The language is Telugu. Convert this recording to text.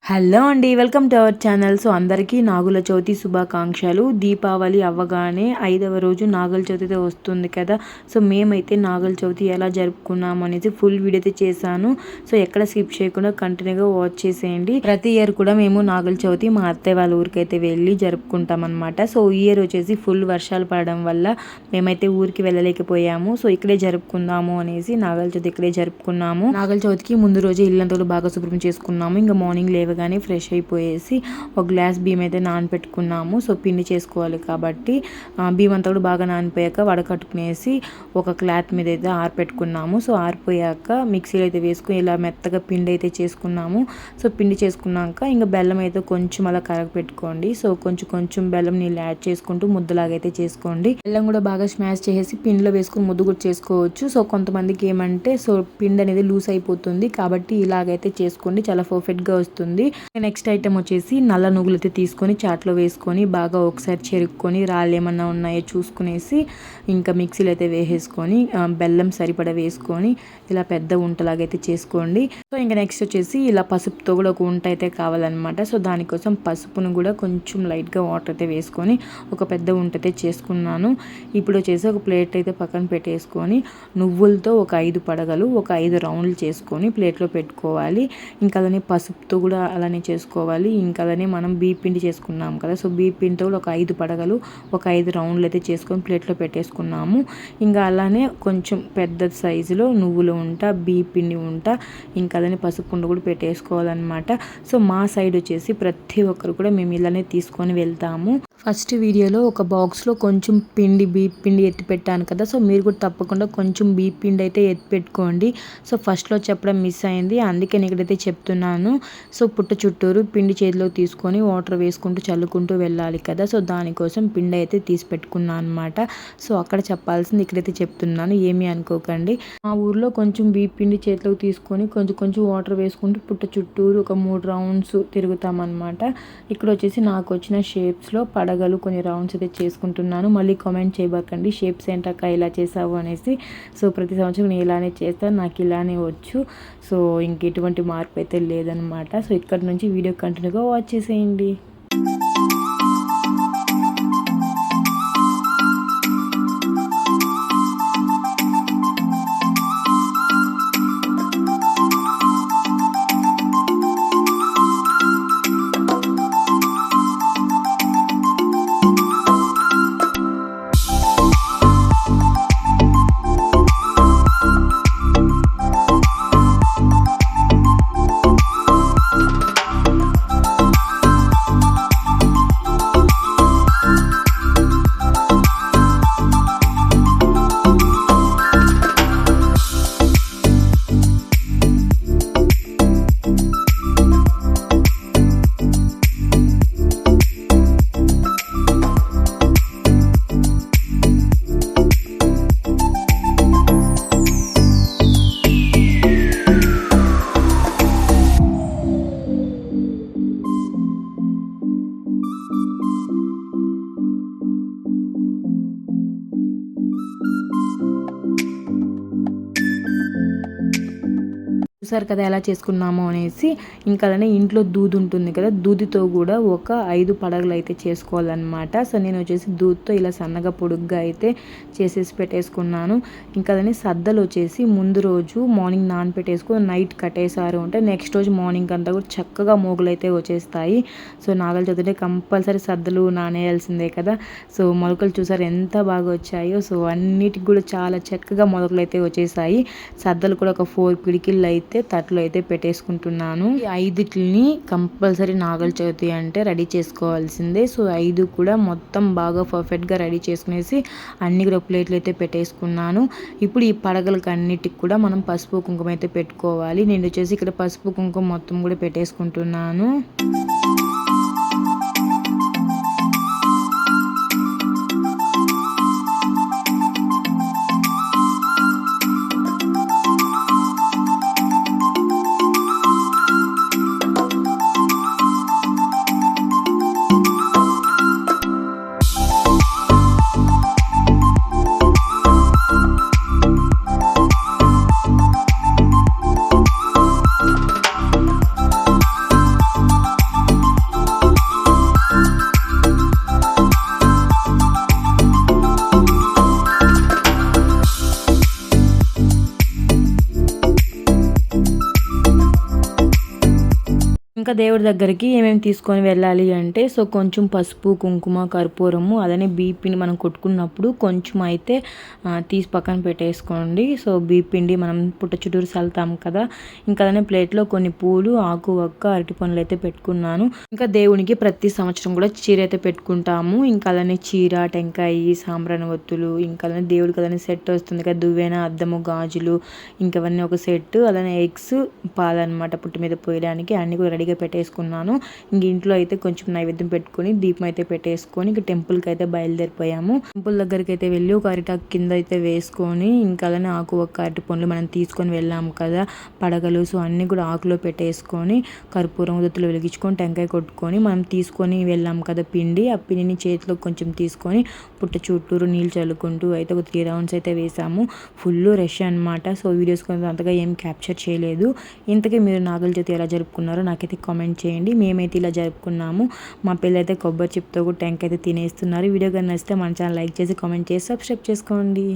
హలో అండి, welcome to our channel. So అందరికీ నాగుల చవితి శుభాకాంక్షలు. దీపావళి అవ్వగానే 5వ రోజు నాగుల చవితి అయితే వస్తుంది కదా. సో మేమైతే నాగుల చవితి ఎలా జరుపుకున్నాము అనేది ఫుల్ వీడియో అయితే చేశాను. సో ఎక్కడ స్కిప్ చేయకుండా కంటిన్యూగా వాచ్ చేసేయండి. ప్రతి ఇయర్ కూడా మేము నాగుల చవితి మా అత్తయ్య వాళ్ళ ఊరికి అయితే వెళ్ళి జరుపుకుంటాం అనమాట. సో ఈ ఇయర్ వచ్చేసి ఫుల్ వర్షాలు పడడం వల్ల మేమైతే ఊరికి వెళ్ళలేకపోయాము. సో ఇక్కడే జరుపుకుందాము అనేసి నాగుల చవితి ఇక్కడే జరుపుకున్నాము. నాగుల చవితికి ముందు రోజు ఇల్లంతా బాగా శుభ్రం చేసుకున్నాము. ఇంకా మార్నింగ్ లేవగానే ఫ్రెష్ అయిపోయేసి ఒక గ్లాస్ బియ్యం అయితే నానపెట్టుకున్నాము. సో పిండి చేసుకోవాలి కాబట్టి బియ్యం అంతా కూడా బాగా నానిపోయాక వడకట్టుకునేసి ఒక క్లాత్ మీద అయితే ఆరిపెట్టుకున్నాము. సో ఆరిపోయాక మిక్సీలో అయితే వేసుకుని ఇలా మెత్తగా పిండి అయితే చేసుకున్నాము. సో పిండి చేసుకున్నాక ఇంకా బెల్లం అయితే కొంచెం అలా కరగ పెట్టుకోండి. సో కొంచెం బెల్లం నీళ్ళు యాడ్ చేసుకుంటూ ముద్దలాగైతే చేసుకోండి. బెల్లం కూడా బాగా స్మాష్ చేసి పిండిలో వేసుకుని ముద్దు కూడా చేసుకోవచ్చు. సో కొంతమందికి ఏమంటే సో పిండి అనేది లూజ్ అయిపోతుంది కాబట్టి ఇలాగైతే చేసుకోండి, చాలా పర్ఫెక్ట్గా వస్తుంది. నెక్స్ట్ ఐటమ్ వచ్చేసి నల్ల నువ్వులు అయితే తీసుకొని చాట్లో వేసుకొని బాగా ఒకసారి చెరుక్కొని రాళ్ళు ఏమన్నా ఉన్నాయో చూసుకునేసి ఇంకా మిక్సీలో అయితే వేసేసుకొని బెల్లం సరిపడా వేసుకొని ఇలా పెద్ద ఉంటలాగైతే చేసుకోండి. సో ఇంకా నెక్స్ట్ వచ్చేసి ఇలా పసుపుతో కూడా ఒక ఉంట అయితే కావాలన్నమాట. సో దానికోసం పసుపును కూడా కొంచెం లైట్గా వాటర్ అయితే వేసుకొని ఒక పెద్ద ఉంట అయితే చేసుకున్నాను. ఇప్పుడు వచ్చేసి ఒక ప్లేట్ అయితే పక్కన పెట్టేసుకొని నువ్వులతో ఒక 5 పడగలు ఒక 5 రౌండ్లు చేసుకొని ప్లేట్లో పెట్టుకోవాలి. ఇంకా అలానే పసుపుతో కూడా అలానే చేసుకోవాలి. ఇంకా అలానే మనం బియ్య పిండి చేసుకున్నాం కదా. సో బియ్య పిండితో కూడా ఒక 5 పడగలు ఒక 5 రౌండ్లు అయితే చేసుకొని ప్లేట్లో పెట్టేసుకున్నాము. ఇంకా అలానే కొంచెం పెద్ద సైజులో నువ్వులు ఉంట, బియ్య పిండి ఉంట, ఇంకా అలానే పసుపు ఉండ కూడా పెట్టేసుకోవాలన్నమాట. సో మా సైడ్ వచ్చేసి ప్రతి ఒక్కరు కూడా మేము ఇలానే తీసుకొని వెళ్తాము. ఫస్ట్ వీడియోలో ఒక బాక్స్లో కొంచెం బియ్య పిండి ఎత్తి పెట్టాను కదా. సో మీరు కూడా తప్పకుండా కొంచెం బియ్య పిండి అయితే ఎత్తి పెట్టుకోండి. సో ఫస్ట్లో చెప్పడం మిస్ అయింది, అందుకే నేను ఇక్కడైతే చెప్తున్నాను. సో పుట్ట చుట్టూరు పిండి చేతిలో తీసుకొని వాటర్ వేసుకుంటూ చల్లుకుంటూ వెళ్ళాలి కదా. సో దానికోసం పిండి అయితే తీసి పెట్టుకున్నాను అనమాట. సో అక్కడ చెప్పాల్సింది ఇక్కడైతే చెప్తున్నాను, ఏమీ అనుకోకండి. మా ఊర్లో కొంచెం బియ్య పిండి చేతిలోకి తీసుకొని కొంచెం వాటర్ వేసుకుంటూ పుట్ట చుట్టూరు ఒక 3 రౌండ్స్ తిరుగుతామన్నమాట. ఇక్కడ వచ్చేసి నాకు వచ్చిన షేప్స్లో పడగలు కొన్ని రౌండ్స్ అయితే చేసుకుంటున్నాను. మళ్ళీ కామెంట్ చేయబాకండి షేప్స్ ఏంటక్క ఇలా చేసావు అనేసి. సో ప్రతి సంవత్సరం నేను ఇలానే చేస్తాను, నాకు ఇలానే వచ్చు. సో ఇంక ఎటువంటి మార్పు అయితే లేదనమాట. సో ఇక్కడ నుంచి వీడియో కంటిన్యూగా వాచ్ చేసేయండి. చూసారు కదా ఎలా చేసుకున్నాము అనేసి. ఇంకా అలానే ఇంట్లో దూది ఉంటుంది కదా, దూదితో కూడా ఒక 5 పడగలు అయితే చేసుకోవాలన్నమాట. సో నేను వచ్చేసి దూదితో ఇలా సన్నగా పొడుగ్గా అయితే చేసేసి పెట్టేసుకున్నాను. ఇంకా అలానే సద్దలు వచ్చేసి ముందు రోజు మార్నింగ్ నానపెట్టేసుకొని నైట్ కట్టేసారు అంటే నెక్స్ట్ రోజు మార్నింగ్ అంతా కూడా చక్కగా మోగులు అయితే వచ్చేస్తాయి. సో నాగల చదివితే కంపల్సరీ సద్దలు నానేయాల్సిందే కదా. సో మొలకలు చూసారు ఎంత బాగా వచ్చాయో. సో అన్నిటికి కూడా చాలా చక్కగా మొలకలు అయితే వచ్చేసాయి. సద్దలు కూడా ఒక 4 పిడికిళ్ళు అయితే తట్లో అయితే పెట్టేసుకుంటున్నాను. ఈ 5టిని కంపల్సరీ నాగల చవితి అంటే రెడీ చేసుకోవాల్సిందే. సో 5 కూడా మొత్తం బాగా పర్ఫెక్ట్గా రెడీ చేసుకునేసి అన్ని కూడా ప్లేట్లు అయితే పెట్టేసుకున్నాను. ఇప్పుడు ఈ పడగలకు అన్నిటికి కూడా మనం పసుపు కుంకుమ అయితే పెట్టుకోవాలి. నేను వచ్చేసి ఇక్కడ పసుపు కుంకుమ మొత్తం కూడా పెట్టేసుకుంటున్నాను. ఇంకా దేవుడి దగ్గరికి ఏమేమి తీసుకొని వెళ్ళాలి అంటే సో కొంచెం పసుపు, కుంకుమ, కర్పూరము అలానే బీపిండి మనం కొట్టుకున్నప్పుడు కొంచెం అయితే తీసి పక్కన పెట్టేసుకోండి. సో బీపిండి మనం పుట్ట చుట్టూరు చల్లుతాం కదా, ఇంకా అలానే ప్లేట్లో కొన్ని పూలు, ఆకు వక్క, అరటి పండ్లు అయితే పెట్టుకున్నాను. ఇంకా దేవునికి ప్రతి సంవత్సరం కూడా చీర అయితే పెట్టుకుంటాము. ఇంకా అలానే చీర, టెంకాయ, సాంబ్రాణి ఒత్తులు, ఇంకా అలానే దేవుడికి అలానే సెట్ వస్తుంది కదా, దువ్వెన, అద్దము, గాజులు, ఇంకవన్నీ ఒక సెట్, అలానే ఎగ్స్, పాలన్నమాట పుట్టి మీద పోయడానికి అన్నీ కూడా రెడీగా పెట్టేసుకున్నాను. ఇంక ఇంట్లో అయితే కొంచెం నైవేద్యం పెట్టుకొని దీపం అయితే పెట్టేసుకొని ఇంక టెంపుల్కి అయితే బయలుదేరిపోయాము. టెంపుల్ దగ్గరికి అయితే వెళ్ళి ఒక అరిటాకు కింద అయితే వేసుకొని ఇంకా అలానే ఆకు ఒక్క అరటి పండ్లు మనం తీసుకొని వెళ్ళాము కదా పడగలు, సో అన్నీ కూడా ఆకులో పెట్టేసుకొని కర్పూరం ఉదత్తులు వెలిగించుకొని టెంకాయ కొట్టుకొని మనం తీసుకొని వెళ్ళాము కదా పిండి, ఆ పిండిని చేతిలో కొంచెం తీసుకొని పుట్ట చుట్టూరు నీళ్ళు చల్లుకుంటూ అయితే ఒక 3 రౌండ్స్ అయితే వేసాము. ఫుల్ రష్ అనమాట. సో వీడియోస్ కొంచెం అంతగా ఏం క్యాప్చర్ చేయలేదు. ఇంతకీ మీరు నాగుల చవితి ఎలా జరుపుకున్నారో నాకైతే కామెంట్ చేయండి. మేమైతే ఇలా జరుపుకున్నాము. మా పిల్లలైతే కొబ్బరి చిప్తో కూడా టెంకాయ అయితే తినేస్తున్నారు. వీడియో కానీ నచ్చితే మన ఛానల్ లైక్ చేసి కామెంట్ చేసి సబ్స్క్రైబ్ చేసుకోండి.